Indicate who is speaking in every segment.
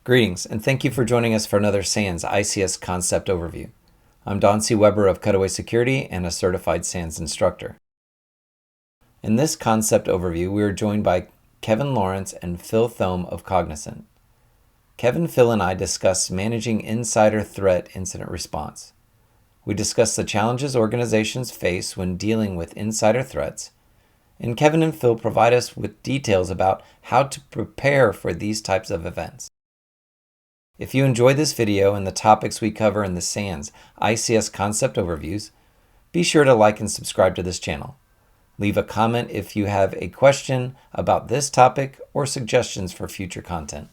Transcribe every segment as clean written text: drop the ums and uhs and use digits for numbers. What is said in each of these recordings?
Speaker 1: Greetings, and thank you for joining us for another SANS ICS concept overview. I'm Don C. Weber of Cutaway Security and a certified SANS instructor. In this concept overview, we are joined by Kevin Lawrence and Phil Thome of Congnizant. Kevin, Phil, and I discuss managing insider threat incident response. We discuss the challenges organizations face when dealing with insider threats, and Kevin and Phil provide us with details about how to prepare for these types of events. If you enjoyed this video and the topics we cover in the SANS ICS concept overviews, be sure to like and subscribe to this channel. Leave a comment if you have a question about this topic or suggestions for future content.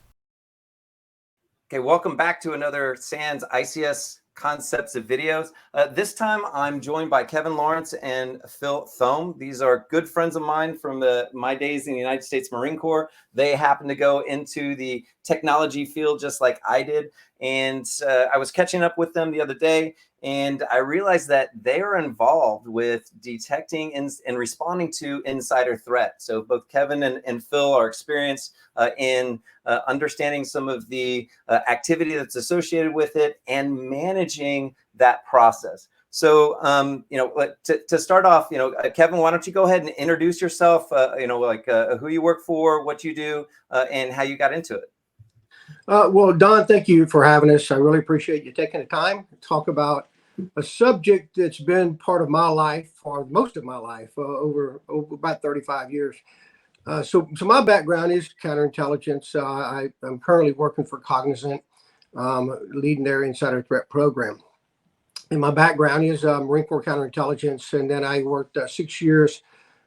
Speaker 1: Okay, welcome back to another SANS ICS concepts of videos. This time I'm joined by Kevin Lawrence and Phil Thome. These are good friends of mine from my days in the United States Marine Corps. They happen to go into the technology field just like I did. And I was catching up with them the other day, and I realized that they are involved with detecting and responding to insider threat. So both Kevin and Phil are experienced in understanding some of the activity that's associated with it and managing that process. So, to start off, Kevin, why don't you go ahead and introduce yourself, who you work for, what you do, and how you got into it.
Speaker 2: Well, Don, thank you for having us. I really appreciate you taking the time to talk about a subject that's been part of my life for most of my life, over about 35 years. So my background is counterintelligence. I'm currently working for Congnizant, leading their insider threat program. And my background is Marine Corps counterintelligence, and then I worked 6 years.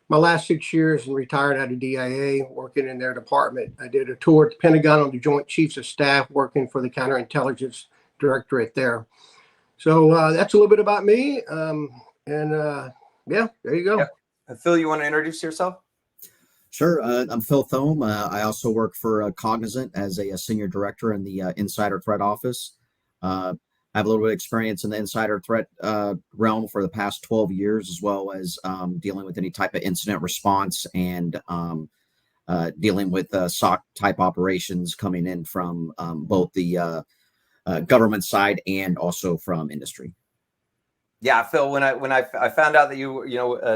Speaker 2: My last 6 years and retired out of DIA, working in their department. I did a tour at the Pentagon on the Joint Chiefs of Staff, working for the Counterintelligence Directorate there. So that's a little bit about me. Yeah, there you go.
Speaker 1: Yeah. Phil, you want to introduce yourself?
Speaker 3: Sure. I'm Phil Thome. I also work for Congnizant as a senior director in the Insider Threat Office. I have a little bit of experience in the insider threat realm for the past 12 years, as well as dealing with any type of incident response and dealing with SOC type operations coming in from both the government side and also from industry.
Speaker 1: Yeah, Phil, when I found out that you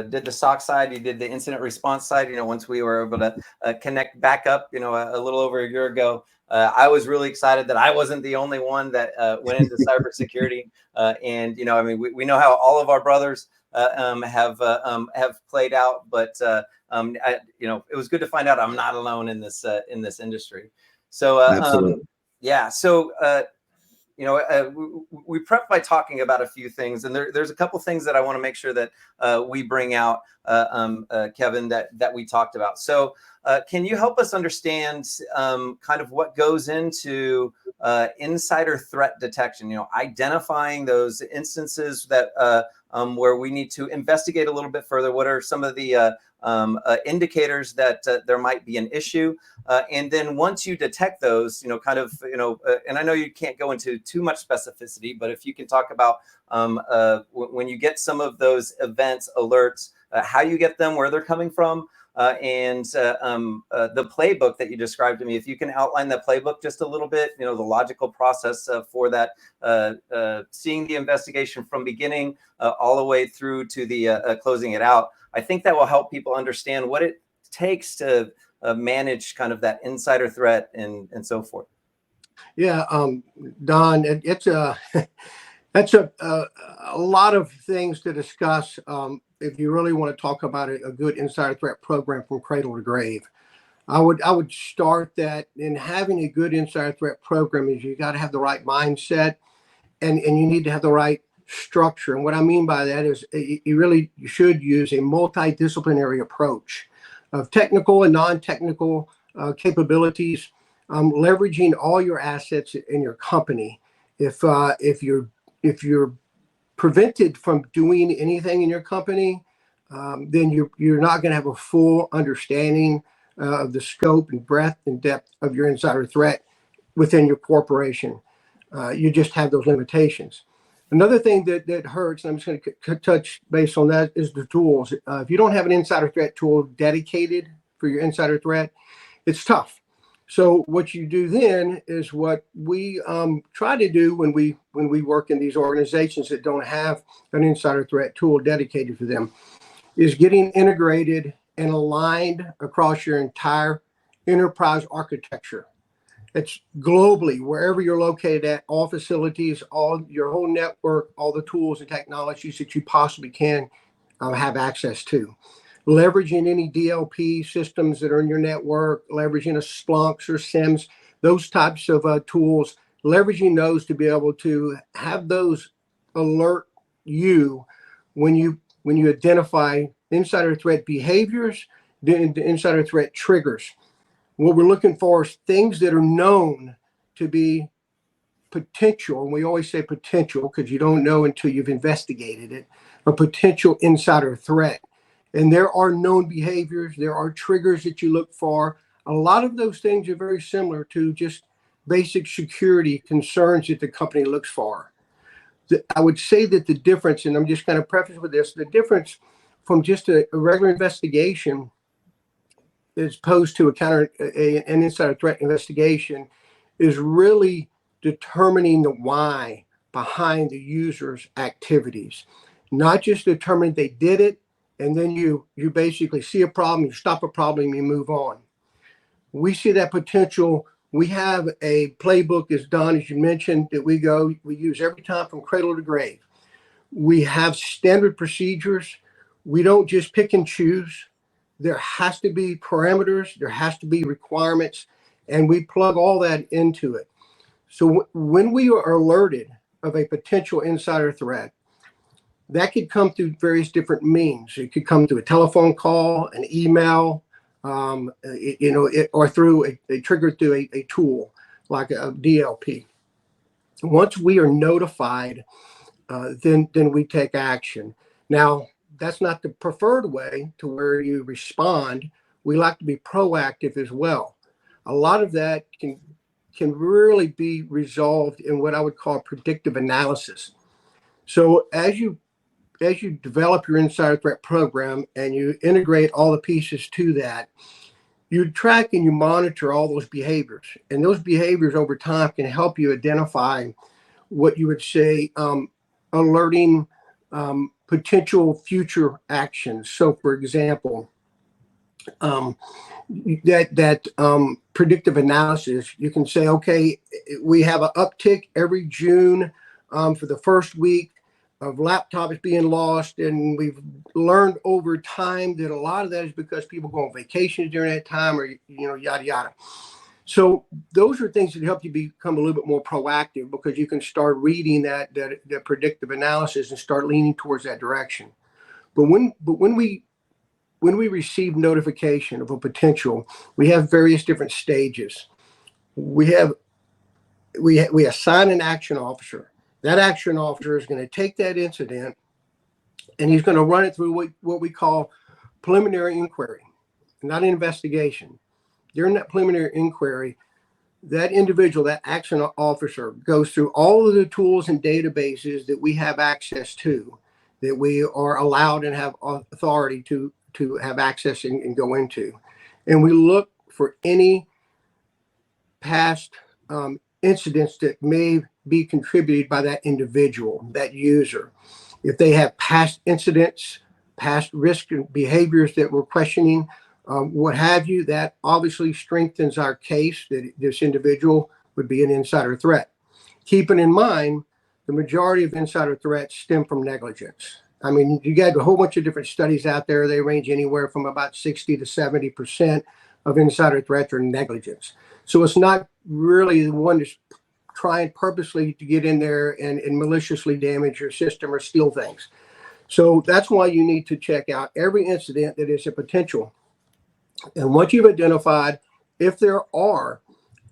Speaker 1: did the SOC side, you did the incident response side, once we were able to connect back up, a little over a year ago, I was really excited that I wasn't the only one that went into cybersecurity. And, we know how all of our brothers have played out, but, it was good to find out I'm not alone in this industry. So,
Speaker 3: Absolutely.
Speaker 1: yeah. So, we prep by talking about a few things, and there's a couple things that I want to make sure that we bring out, Kevin, that we talked about. So can you help us understand kind of what goes into insider threat detection, identifying those instances that where we need to investigate a little bit further? What are some of the indicators that there might be an issue? And then once you detect those, and I know you can't go into too much specificity, but if you can talk about when you get some of those events, alerts, how you get them, where they're coming from, and the playbook that you described to me, if you can outline that playbook just a little bit, the logical process for that, seeing the investigation from beginning all the way through to the closing it out. I think that will help people understand what it takes to manage kind of that insider threat and so forth.
Speaker 2: Yeah, Don, it's that's a lot of things to discuss. If you really want to talk about a good insider threat program from cradle to grave, I would start that in having a good insider threat program is you got to have the right mindset, and you need to have the right structure. And what I mean by that is you should use a multidisciplinary approach of technical and non-technical capabilities, leveraging all your assets in your company. If you're prevented from doing anything in your company, then you're not going to have a full understanding of the scope and breadth and depth of your insider threat within your corporation. You just have those limitations. Another thing that hurts, and I'm just going to touch base on that, is the tools. If you don't have an insider threat tool dedicated for your insider threat, it's tough. So what you do then is what we try to do when we work in these organizations that don't have an insider threat tool dedicated to them, is getting integrated and aligned across your entire enterprise architecture. It's globally, wherever you're located at, all facilities, all your whole network, all the tools and technologies that you possibly can have access to. Leveraging any DLP systems that are in your network, leveraging a Splunks or SIMS, those types of tools, leveraging those to be able to have those alert you when you identify insider threat behaviors, the insider threat triggers. What we're looking for is things that are known to be potential, and we always say potential because you don't know until you've investigated it, a potential insider threat. And there are known behaviors, there are triggers that you look for. A lot of those things are very similar to just basic security concerns that the company looks for. I would say that the difference, and I'm just going to preface with this, the difference from just a regular investigation as opposed to an insider threat investigation is really determining the why behind the user's activities, not just determining they did it and then you basically see a problem, you stop a problem, you move on. We see that potential. We have a playbook, as Don, as you mentioned, that we use every time from cradle to grave. We have standard procedures. We don't just pick and choose. There has to be parameters, there has to be requirements, and we plug all that into it. So when we are alerted of a potential insider threat, that could come through various different means. It could come through a telephone call, an email, or through a trigger through a tool like a DLP. Once we are notified, then we take action. Now, that's not the preferred way to where you respond. We like to be proactive as well. A lot of that can really be resolved in what I would call predictive analysis. So as you develop your insider threat program and you integrate all the pieces to that, you track and you monitor all those behaviors. And those behaviors over time can help you identify what you would say alerting potential future actions. So, for example, predictive analysis, you can say, okay, we have an uptick every June for the first week of laptops being lost, and we've learned over time that a lot of that is because people go on vacations during that time, or yada yada. So those are things that help you become a little bit more proactive, because you can start reading that predictive analysis and start leaning towards that direction. But when we receive notification of a potential, we have various different stages. We assign an action officer. That action officer is going to take that incident and he's going to run it through what we call preliminary inquiry, not an investigation. During that preliminary inquiry, that individual, that action officer, goes through all of the tools and databases that we have access to, that we are allowed and have authority to have access and go into. And we look for any past incidents that may be contributed by that individual, that user. If they have past incidents, past risk and behaviors that we're questioning, what have you, that obviously strengthens our case that this individual would be an insider threat. Keeping in mind, the majority of insider threats stem from negligence. I mean, you got a whole bunch of different studies out there. They range anywhere from about 60 to 70% of insider threats are negligence. So it's not really the one that's trying purposely to get in there and maliciously damage your system or steal things. So that's why you need to check out every incident that is a potential. And once you've identified, if there are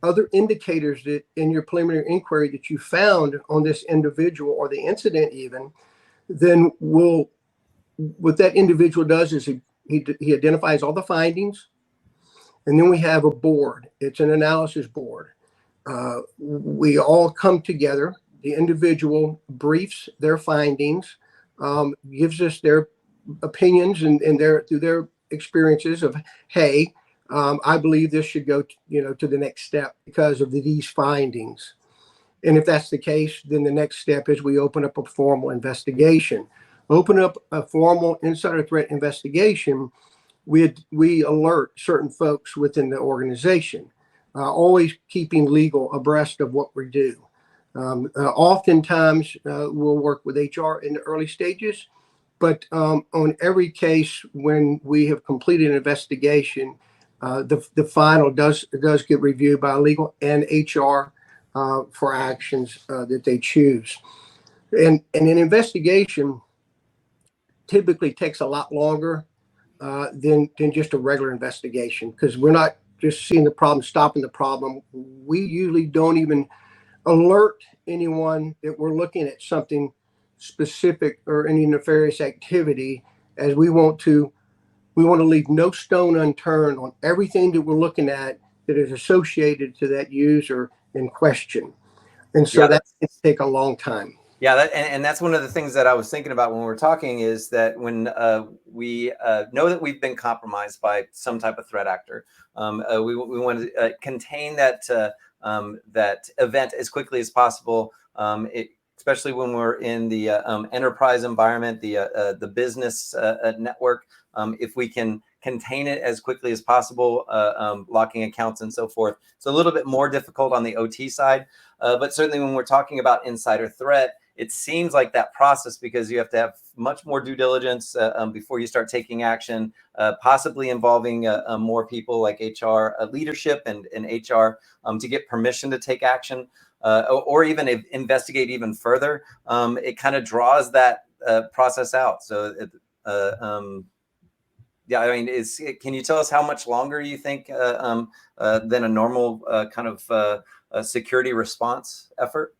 Speaker 2: other indicators that in your preliminary inquiry that you found on this individual or the incident even, then what that individual does is he identifies all the findings, and then we have a board. It's an analysis board. We all come together. The individual briefs their findings, gives us their opinions and through their experiences of, hey, I believe this should go, to the next step because of these findings. And if that's the case, then the next step is we open up a formal investigation. Open up a formal insider threat investigation. We alert certain folks within the organization, always keeping legal abreast of what we do. Oftentimes, we'll work with HR in the early stages, but on every case, when we have completed an investigation, the final does get reviewed by legal and HR for actions that they choose. And an investigation typically takes a lot longer than just a regular investigation, because we're not just seeing the problem, stopping the problem. We usually don't even alert anyone that we're looking at something specific or any nefarious activity, as we want to leave no stone unturned on everything that we're looking at that is associated to that user in question. And so that can take a long time.
Speaker 1: Yeah, and that's one of the things that I was thinking about when we were talking, is that when we know that we've been compromised by some type of threat actor, we want to contain that that event as quickly as possible, especially when we're in the enterprise environment, the business network. If we can contain it as quickly as possible, locking accounts and so forth. It's a little bit more difficult on the OT side, but certainly when we're talking about insider threat, it seems like that process, because you have to have much more due diligence before you start taking action, possibly involving more people like HR leadership and HR to get permission to take action, or even investigate even further. It kind of draws that process out. So, yeah, I mean, can you tell us how much longer you think than a normal kind of security response effort?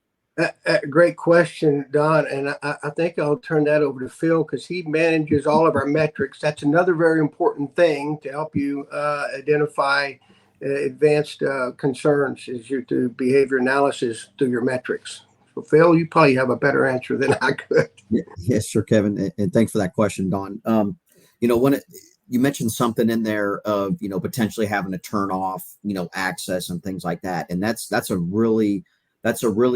Speaker 2: Great question, Don. And I think I'll turn that over to Phil, because he manages all of our metrics. That's another very important thing to help you identify advanced concerns, is you do behavior analysis through your metrics. So Phil, you probably have a better answer than I could.
Speaker 3: Yes, sure, Kevin. And thanks for that question, Don. When you mentioned something in there of, potentially having to turn off, access and things like that. And that's a really,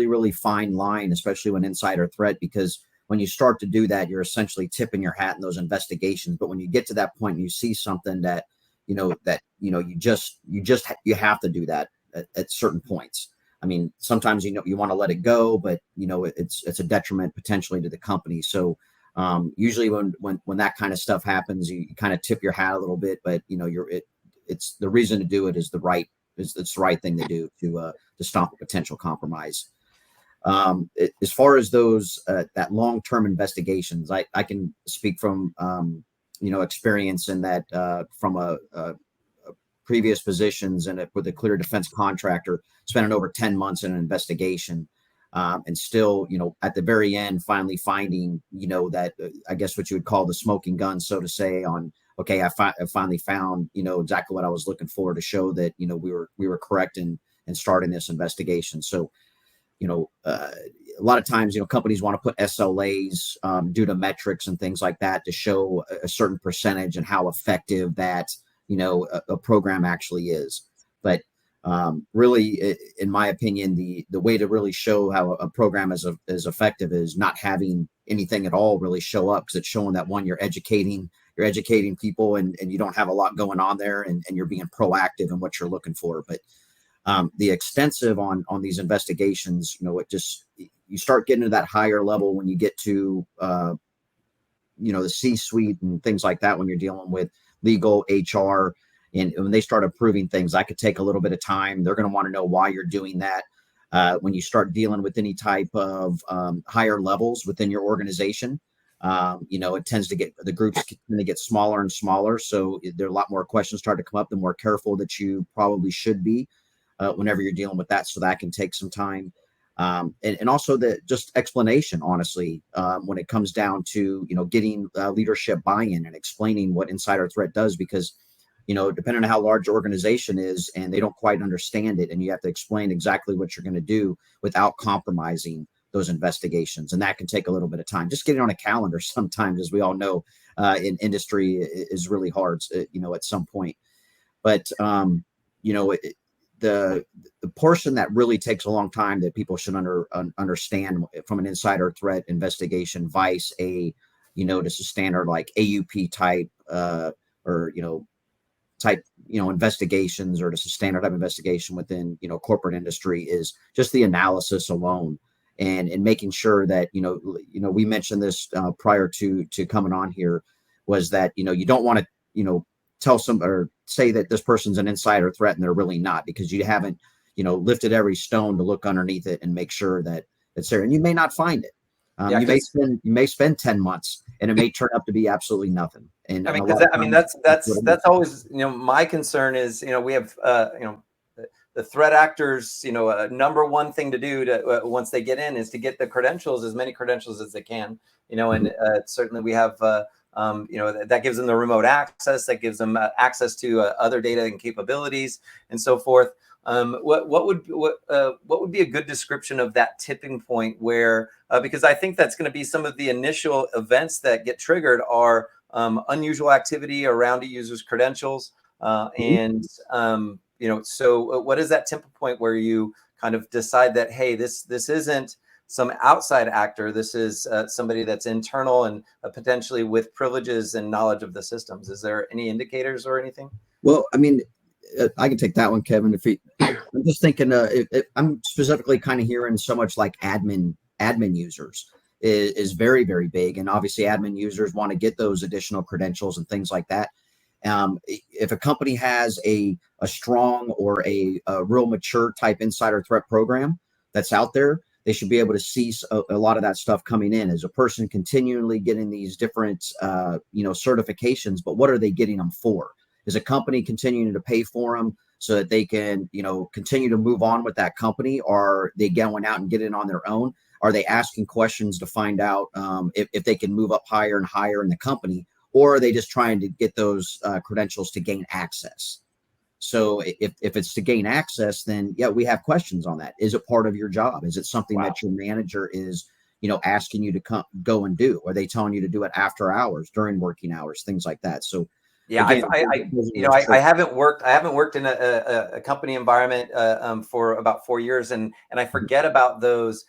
Speaker 3: really fine line, especially when insider threat, because when you start to do that, you're essentially tipping your hat in those investigations. But when you get to that point and you see something that, you have to do that at certain points. I mean, sometimes, you want to let it go, but, it's a detriment potentially to the company. So usually when that kind of stuff happens, you kind of tip your hat a little bit, but, it's the reason to do it is it's the right thing to do to stop a potential compromise. As far as those that long-term investigations, I can speak from experience in that from a previous positions and with a clear defense contractor, spending over 10 months in an investigation, and still, at the very end, finally finding, that I guess what you would call the smoking gun, so to say, on, okay, I finally found, exactly what I was looking for to show that, we were correct in starting this investigation. So, a lot of times, companies want to put SLAs due to metrics and things like that to show a certain percentage and how effective that, a program actually is. But really, in my opinion, the way to really show how a program is effective is not having anything at all really show up, because it's showing that, one, you're educating people and you don't have a lot going on there, and you're being proactive in what you're looking for. But the extensive on these investigations, you start getting to that higher level when you get to the C-suite and things like that, when you're dealing with legal, HR, and when they start approving things, that could take a little bit of time. They're going to want to know why you're doing that. When you start dealing with any type of higher levels within your organization, it tends to the groups tend to get smaller and smaller. So there are a lot more questions start to come up, the more careful that you probably should be whenever you're dealing with that. So that can take some time. And also the just explanation, honestly, when it comes down to, getting leadership buy-in and explaining what insider threat does, because, depending on how large the organization is and they don't quite understand it, and you have to explain exactly what you're going to do without compromising those investigations. And that can take a little bit of time. Just getting on a calendar sometimes, as we all know, in industry is really hard, at some point. But you know, the portion that really takes a long time that people should understand from an insider threat investigation, vice a, you know, just a standard like AUP type or type investigations, or just a standard type investigation within corporate industry, is just the analysis alone, and making sure that we mentioned this prior to coming on here, was that you don't want to tell some or say that this person's an insider threat and they're really not, because you haven't lifted every stone to look underneath it and make sure that it's there, and you may not find it.
Speaker 1: Yeah,
Speaker 3: you may spend 10 months and it may turn up to be absolutely nothing. And
Speaker 1: I mean,
Speaker 3: a lot of times
Speaker 1: that's always my concern is we have the threat actors, number one thing to do to once they get in is to get the credentials, as many credentials as they can, and certainly we have that gives them the remote access, that gives them access to other data and capabilities and so forth. What would be a good description of that tipping point where, because I think that's going to be some of the initial events that get triggered are unusual activity around a user's credentials. So what is that tipping point where you kind of decide that, hey, this isn't some outside actor, this is somebody that's internal and potentially with privileges and knowledge of the systems? Is there any indicators or anything?
Speaker 3: Well, I mean, I can take that one, Kevin. I'm just thinking, I'm specifically kind of hearing so much like admin users is very, very big. And obviously admin users want to get those additional credentials and things like that. If a company has a strong or a real mature type insider threat program that's out there, they should be able to see a lot of that stuff coming in. As a person continually getting these different, certifications, but what are they getting them for? Is a company continuing to pay for them so that they can, continue to move on with that company? Or are they going out and getting on their own? Are they asking questions to find out if they can move up higher and higher in the company? Or are they just trying to get those credentials to gain access? So if it's to gain access, then yeah, we have questions on that. Is it part of your job? Is it something that your manager is, asking you to go and do? Are they telling you to do it after hours, during working hours, things like that? So
Speaker 1: yeah, again, I haven't worked in a company environment for about 4 years, and I forget about those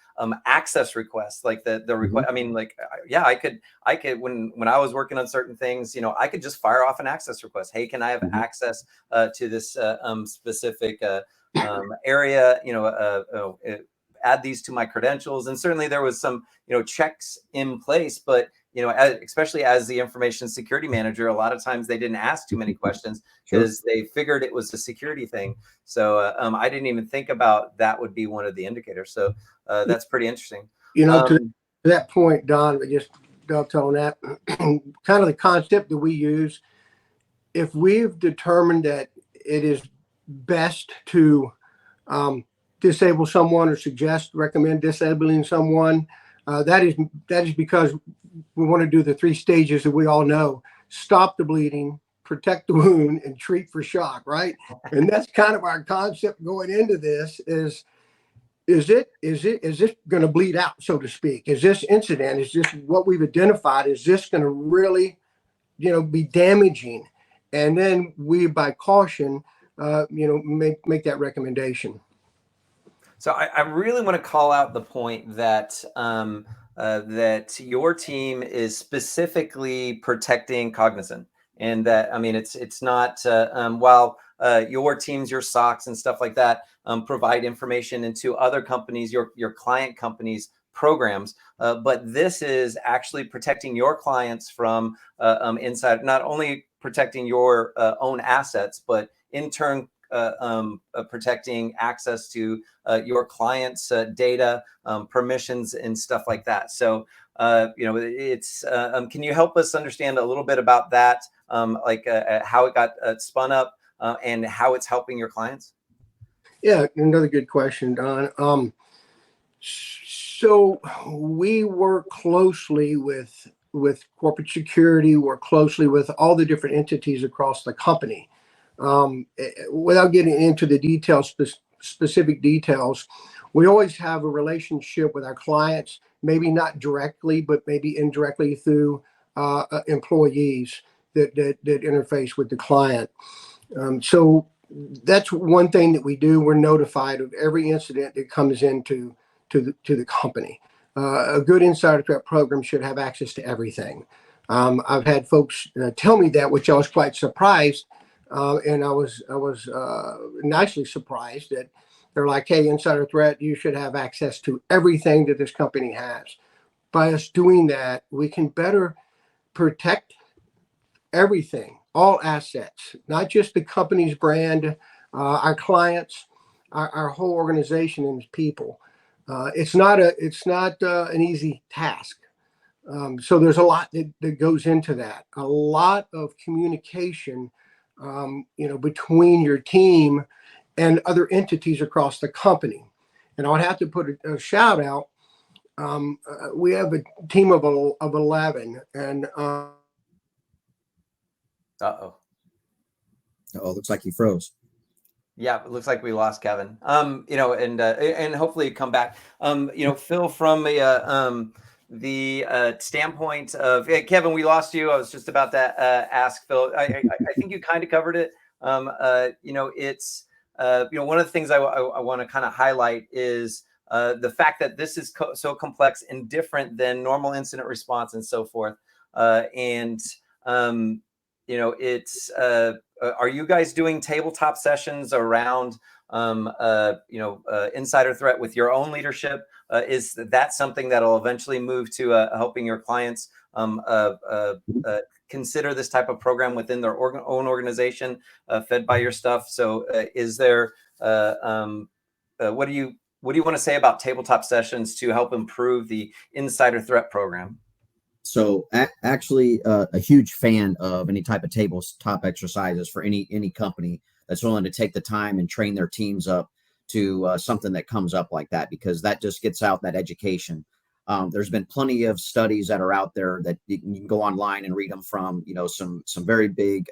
Speaker 1: access requests, like the request. I mean, like, yeah, I could when I was working on certain things, I could just fire off an access request. Hey, can I have access to this specific area? Add these to my credentials. And certainly there was some checks in place, but especially as the information security manager, a lot of times they didn't ask too many questions because they figured it was a security thing. So I didn't even think about that would be one of the indicators. So that's pretty interesting.
Speaker 2: To that point, Don, just dovetail on that, kind of the concept that we use, if we've determined that it is best to disable someone or recommend disabling someone, that is because we want to do the 3 stages that we all know: stop the bleeding, protect the wound, and treat for shock, right? And that's kind of our concept going into this. Is this going to bleed out, so to speak? Is this incident, is this what we've identified, is this going to really be damaging? And then we, by caution, make that recommendation.
Speaker 1: So I really want to call out the point that that your team is specifically protecting Congnizant, and that, I mean, it's not while your teams, your SOCs and stuff like that provide information into other companies, your client companies' programs, but this is actually protecting your clients from inside, not only protecting your own assets, but in turn protecting access to your clients' data, permissions, and stuff like that. So, it's can you help us understand a little bit about that, how it got spun up and how it's helping your clients?
Speaker 2: Yeah, another good question, Don. So we work closely with corporate security, work closely with all the different entities across the company. Without getting into the details, specific details, we always have a relationship with our clients, maybe not directly, but maybe indirectly through employees that interface with the client. So that's one thing that we do. We're notified of every incident that comes into to the company. A good insider threat program should have access to everything. I've had folks tell me that, which I was quite surprised, and I was nicely surprised that they're like, "Hey, insider threat, you should have access to everything that this company has." By us doing that, we can better protect everything, all assets, not just the company's brand, our clients, our whole organization and its people. It's not an easy task. So there's a lot that goes into that. A lot of communication, between your team and other entities across the company. And I would have to put a shout out. We have a team of 11, and
Speaker 1: Uh-oh.
Speaker 3: Oh, looks like he froze.
Speaker 1: Yeah, it looks like we lost Kevin. And hopefully come back. Phil, from the standpoint of Kevin, we lost you. I was just about to ask Phil. I think you kind of covered it. It's one of the things I want to kind of highlight is the fact that this is so complex and different than normal incident response and so forth. It's are you guys doing tabletop sessions around insider threat with your own leadership? Is that something that'll eventually move to helping your clients consider this type of program within their own organization, fed by your stuff? So is there what do you want to say about tabletop sessions to help improve the insider threat program?
Speaker 3: So actually, a huge fan of any type of tabletop exercises for any company that's willing to take the time and train their teams up to something that comes up like that, because that just gets out that education. There's been plenty of studies that are out there that you can go online and read them from, some very big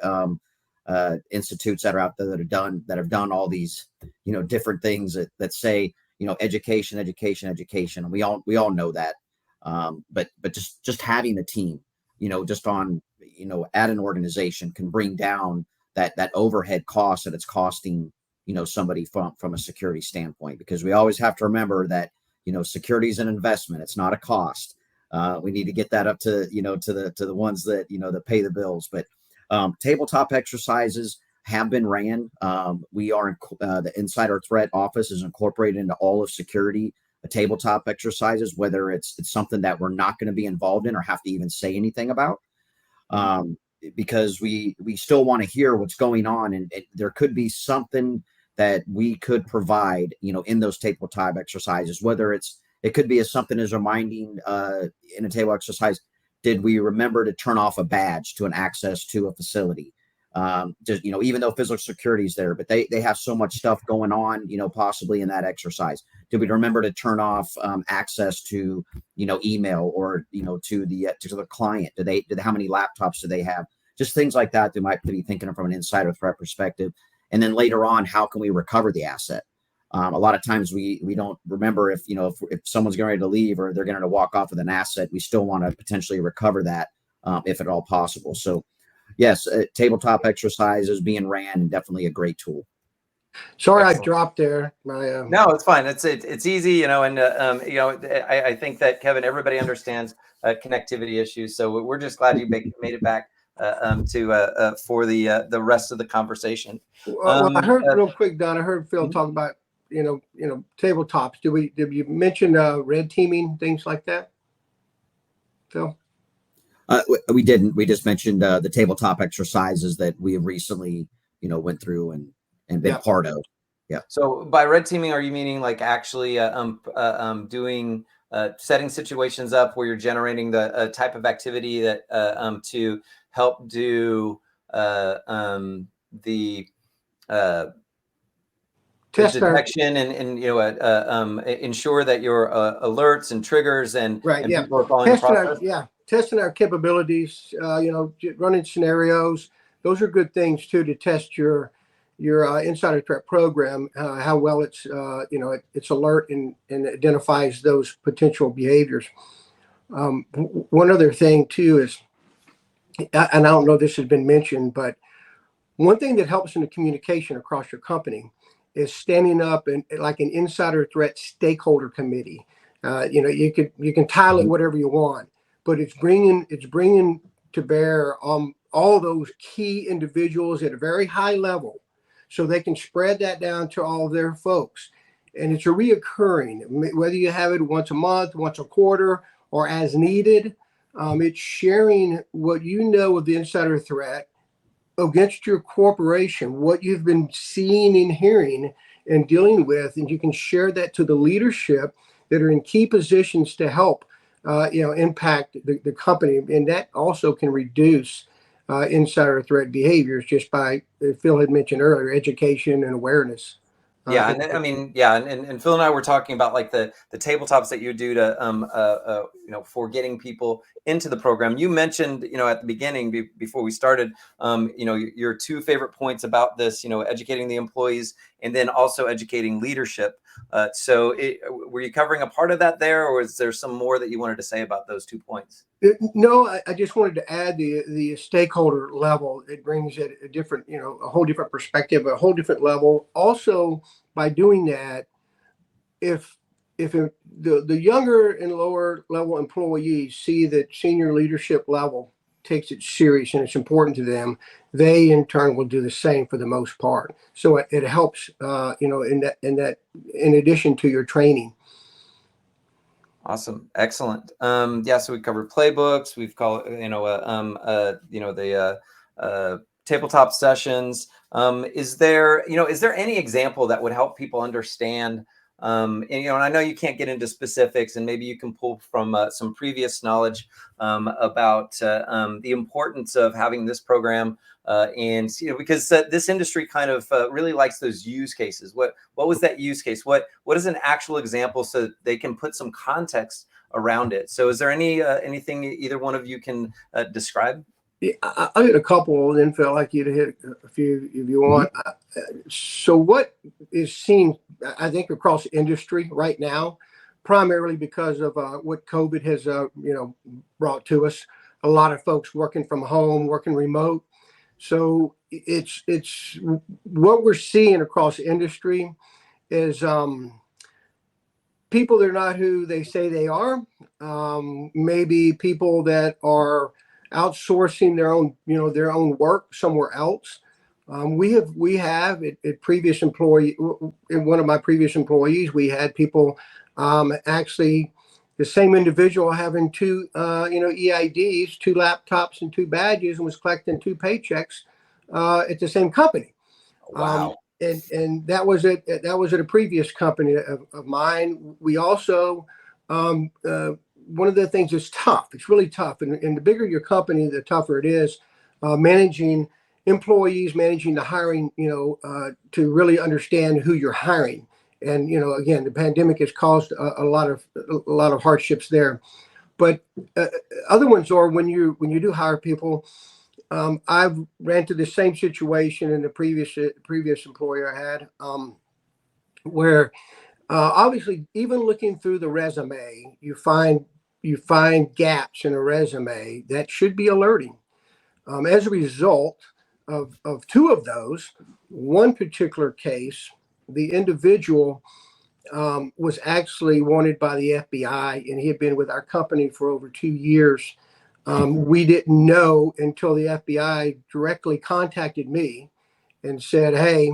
Speaker 3: institutes that are out there that have done all these, different things that say, education. And we all know that. But just having a team, just on, at an organization can bring down that overhead cost that it's costing, somebody from a security standpoint, because we always have to remember that, security is an investment. It's not a cost. We need to get that up to, to the ones that, that pay the bills. But tabletop exercises have been ran. We are the Insider Threat Office is incorporated into all of security tabletop exercises, whether it's something that we're not going to be involved in or have to even say anything about, because we still want to hear what's going on, and there could be something that we could provide, in those tabletop exercises, whether it could be something as reminding in a table exercise, did we remember to turn off a badge to an access to a facility? Even though physical security is there, but they have so much stuff going on, possibly in that exercise. Did we remember to turn off access to, email or, to the client? How many laptops do they have? Just things like that. They might be thinking from an insider threat perspective. And then later on, how can we recover the asset? A lot of times we don't remember if someone's getting ready to leave or they're going to walk off with an asset. We still want to potentially recover that if at all possible. So yes, tabletop exercises being ran, and definitely a great tool.
Speaker 2: Sorry,
Speaker 1: Excellent.
Speaker 2: I dropped there.
Speaker 1: No, it's fine. It's easy, I think that Kevin, everybody understands connectivity issues, so we're just glad you made it back for the rest of the conversation.
Speaker 2: Well, I heard real quick, Don. I heard Phil talk about tabletops. Did you mention red teaming, things like that, Phil?
Speaker 3: We didn't. We just mentioned the tabletop exercises that we have recently, went through and been part of. Yeah.
Speaker 1: So by red teaming, are you meaning like actually doing setting situations up where you're generating the type of activity that to help do the detection and ensure that your alerts and triggers and people are following the process?
Speaker 2: Testing our capabilities, running scenarios. Those are good things too, to test your insider threat program, how well it's it's alert and identifies those potential behaviors. One other thing too is, and I don't know if this has been mentioned, but One thing that helps in the communication across your company is standing up and like an insider threat stakeholder committee. You can title it whatever you want, but it's bringing to bear all those key individuals at a very high level, so they can spread that down to all their folks. And it's a reoccurring, whether you have it once a month, once a quarter, or as needed. It's sharing what you know of the insider threat against your corporation, what you've been seeing and hearing and dealing with, and you can share that to the leadership that are in key positions to help impact the company. And that also can reduce insider threat behaviors just by, Phil had mentioned earlier, education and awareness.
Speaker 1: Yeah, and I mean, yeah, and Phil and I were talking about like the tabletops that you do to for getting people into the program. You mentioned at the beginning before we started your two favorite points about this, educating the employees and then also educating leadership. Were you covering a part of that there, or is there some more that you wanted to say about those 2 points?
Speaker 2: No, I just wanted to add the stakeholder level. It brings it a different, a whole different perspective, a whole different level. Also, by doing that, if the younger and lower level employees see that senior leadership level takes it serious and it's important to them, they in turn will do the same for the most part. So it helps, in addition to your training.
Speaker 1: Awesome. Excellent. So we covered playbooks. We've called, tabletop sessions. Is there any example that would help people understand, and I know you can't get into specifics, and maybe you can pull from some previous knowledge about the importance of having this program, and because this industry kind of really likes those use cases. What was that use case? What is an actual example so that they can put some context around it? So is there anything either one of you can describe?
Speaker 2: Yeah, I'll hit a couple, and then Phil, I'd like you to hit a few if you want. So what is seen, I think, across the industry right now, primarily because of what COVID has, brought to us, a lot of folks working from home, working remote. So it's what we're seeing across the industry is people that are not who they say they are. Maybe people that are outsourcing their own work somewhere else. We have at previous employee, in one of my previous employees, we had people actually the same individual having two EIDs, 2 laptops and 2 badges, and was collecting 2 paychecks at the same company.
Speaker 1: Wow.
Speaker 2: And that was at a previous company of mine. We also one of the things that's tough. It's really tough, and the bigger your company, the tougher it is managing employees, managing the hiring. To really understand who you're hiring. And again, the pandemic has caused a lot of hardships there. But other ones are when you do hire people. I've ran into the same situation in the previous employer I had, where obviously, even looking through the resume, you find gaps in a resume that should be alerting. As a result of 2 of those, one particular case, the individual was actually wanted by the FBI, and he had been with our company for over 2 years. We didn't know until the FBI directly contacted me and said, "Hey,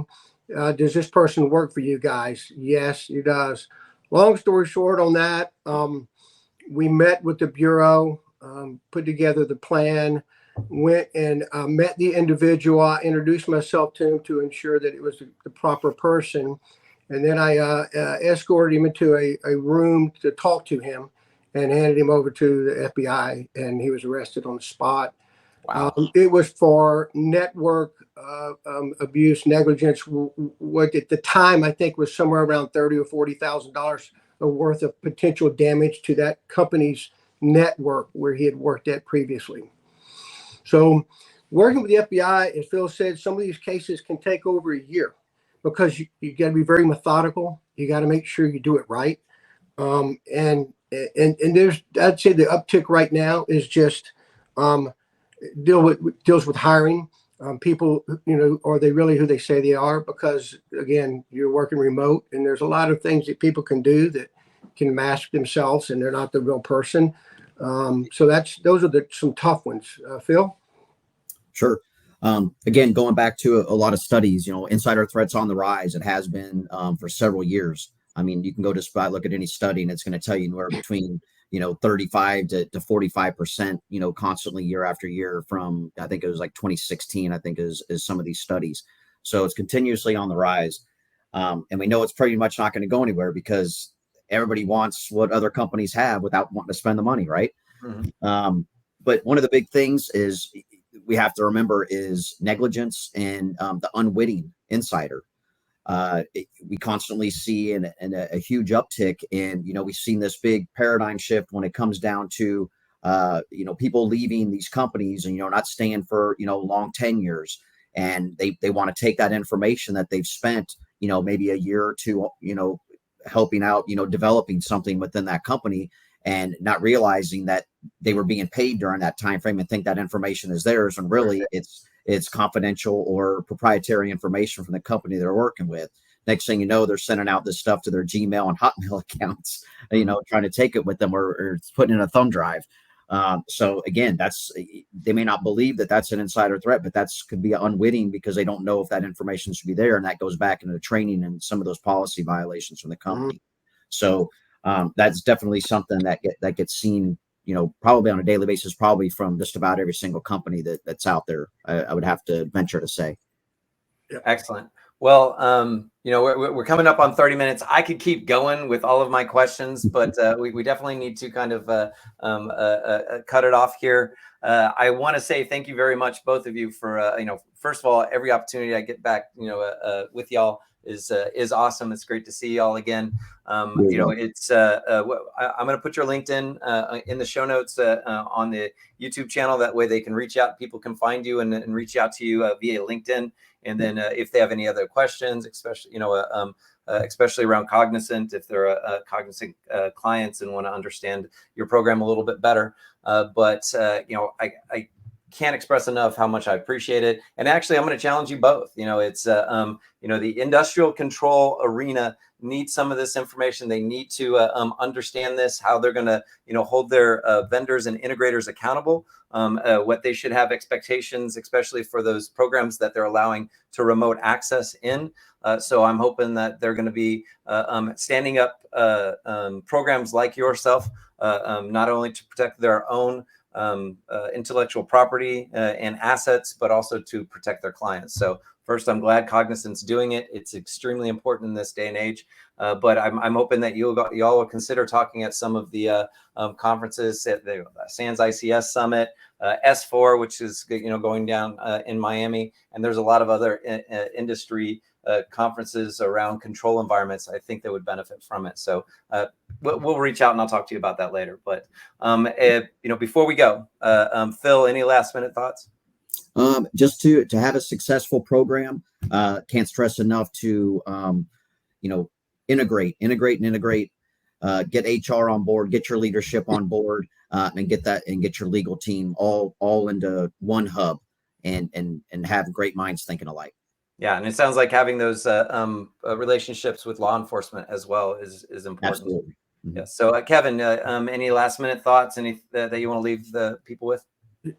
Speaker 2: does this person work for you guys?" Yes, he does. Long story short on that, we met with the Bureau, put together the plan, went and met the individual. I introduced myself to him to ensure that it was the proper person. And then I escorted him into a room to talk to him and handed him over to the FBI, and he was arrested on the spot.
Speaker 1: Wow.
Speaker 2: It was for network abuse, negligence. What at the time I think was somewhere around $30,000 or $40,000 worth of potential damage to that company's network where he had worked at previously. So, working with the FBI, as Phil said, some of these cases can take over a year because you got to be very methodical. You got to make sure you do it right. And there's, I'd say the uptick right now is just deals with hiring. People, are they really who they say they are? Because again, you're working remote, and there's a lot of things that people can do that can mask themselves, and they're not the real person. So those are some tough ones. Phil?
Speaker 3: Sure. Again, going back to a lot of studies, insider threats on the rise. It has been for several years. I mean, you can go just by look at any study, and it's going to tell you anywhere between 35 to 45%, constantly year after year from, I think it was like 2016, I think is some of these studies. So it's continuously on the rise. And we know it's pretty much not going to go anywhere because everybody wants what other companies have without wanting to spend the money, right? Mm-hmm. But one of the big things is we have to remember is negligence and the unwitting insider. We constantly see a huge uptick, and we've seen this big paradigm shift when it comes down to people leaving these companies and not staying for long tenures, and they want to take that information that they've spent maybe a year or two helping out developing something within that company, and not realizing that they were being paid during that time frame and think that information is theirs, and really it's confidential or proprietary information from the company they're working with. Next thing you know, they're sending out this stuff to their Gmail and Hotmail accounts, trying to take it with them or putting in a thumb drive. So again, they may not believe that that's an insider threat, but could be unwitting because they don't know if that information should be there. And that goes back into the training and some of those policy violations from the company. Mm-hmm. So that's definitely something that gets seen, probably on a daily basis, probably from just about every single company that's out there. I would have to venture to say.
Speaker 1: Excellent. Well, we're coming up on 30 minutes. I could keep going with all of my questions, but we definitely need to kind of cut it off here. I want to say thank you very much, both of you, for first of all, every opportunity I get back, with y'all is awesome. It's great to see y'all again. I'm going to put your LinkedIn in the show notes on the YouTube channel. That way they can reach out. People can find you and reach out to you via LinkedIn. And then if they have any other questions, especially, especially around Congnizant, if they're Congnizant clients and want to understand your program a little bit better. I can't express enough how much I appreciate it. And actually, I'm going to challenge you both. It's, the industrial control arena needs some of this information. They need to understand this, how they're going to, hold their vendors and integrators accountable, what they should have expectations, especially for those programs that they're allowing to remote access in. So I'm hoping that they're going to be standing up programs like yourself, not only to protect their own intellectual property and assets, but also to protect their clients. So first, I'm glad Congnizant's doing it. It's extremely important in this day and age. But I'm hoping that y'all will consider talking at some of the conferences at the SANS ICS Summit, S4, which is going down in Miami, and there's a lot of other industry conferences around control environments. I think they would benefit from it. So we'll reach out and I'll talk to you about that later. But before we go, Phil, any last minute thoughts?
Speaker 3: Just to have a successful program, can't stress enough to integrate, get HR on board, get your leadership on board, and get your legal team all into one hub, and have great minds thinking alike.
Speaker 1: Yeah, and it sounds like having those relationships with law enforcement as well is important.
Speaker 3: Absolutely. Mm-hmm.
Speaker 1: Yeah. So, Kevin, any last minute thoughts? Any that you want to leave the people with?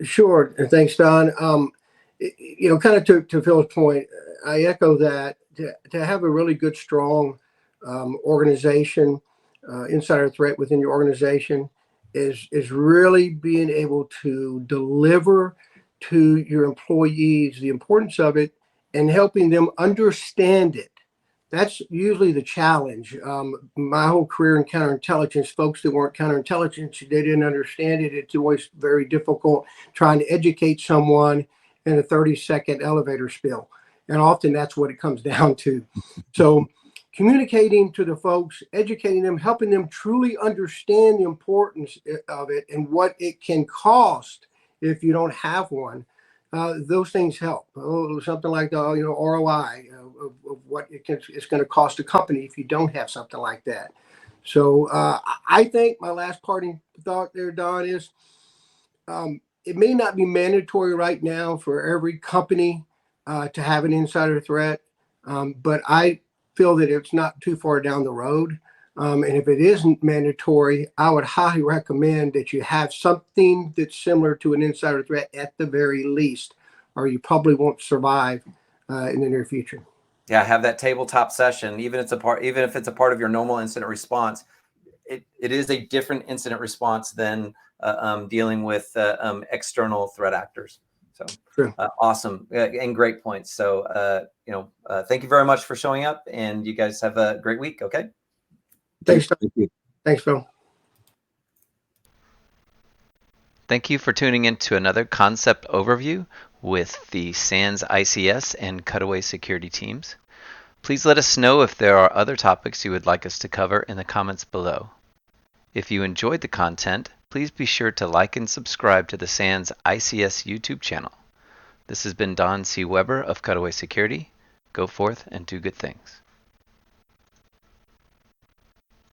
Speaker 2: Sure. Thanks, Don. Kind of to Phil's point, I echo that to have a really good, strong organization, insider threat within your organization is really being able to deliver to your employees the importance of it and helping them understand it. That's usually the challenge. My whole career in counterintelligence, folks that weren't counterintelligence, they didn't understand it. It's always very difficult trying to educate someone in a 30-second elevator spiel. And often that's what it comes down to. So communicating to the folks, educating them, helping them truly understand the importance of it and what it can cost if you don't have one. Those things help. Something like the ROI of what it's going to cost a company if you don't have something like that. So I think my last parting thought there, Don, is it may not be mandatory right now for every company to have an insider threat, but I feel that it's not too far down the road. And if it isn't mandatory, I would highly recommend that you have something that's similar to an insider threat at the very least, or you probably won't survive in the near future.
Speaker 1: Yeah, have that tabletop session, even if it's a part of your normal incident response. It is a different incident response than dealing with external threat actors. So
Speaker 2: True.
Speaker 1: awesome and great points. So thank you very much for showing up, and you guys have a great week. Okay.
Speaker 2: Thanks.
Speaker 3: Thank you.
Speaker 2: Thanks, Phil.
Speaker 1: Thank you for tuning in to another concept overview with the SANS ICS and Cutaway security teams. Please let us know if there are other topics you would like us to cover in the comments below. If you enjoyed the content, please be sure to like and subscribe to the SANS ICS YouTube channel. This has been Don C. Weber of Cutaway Security. Go forth and do good things.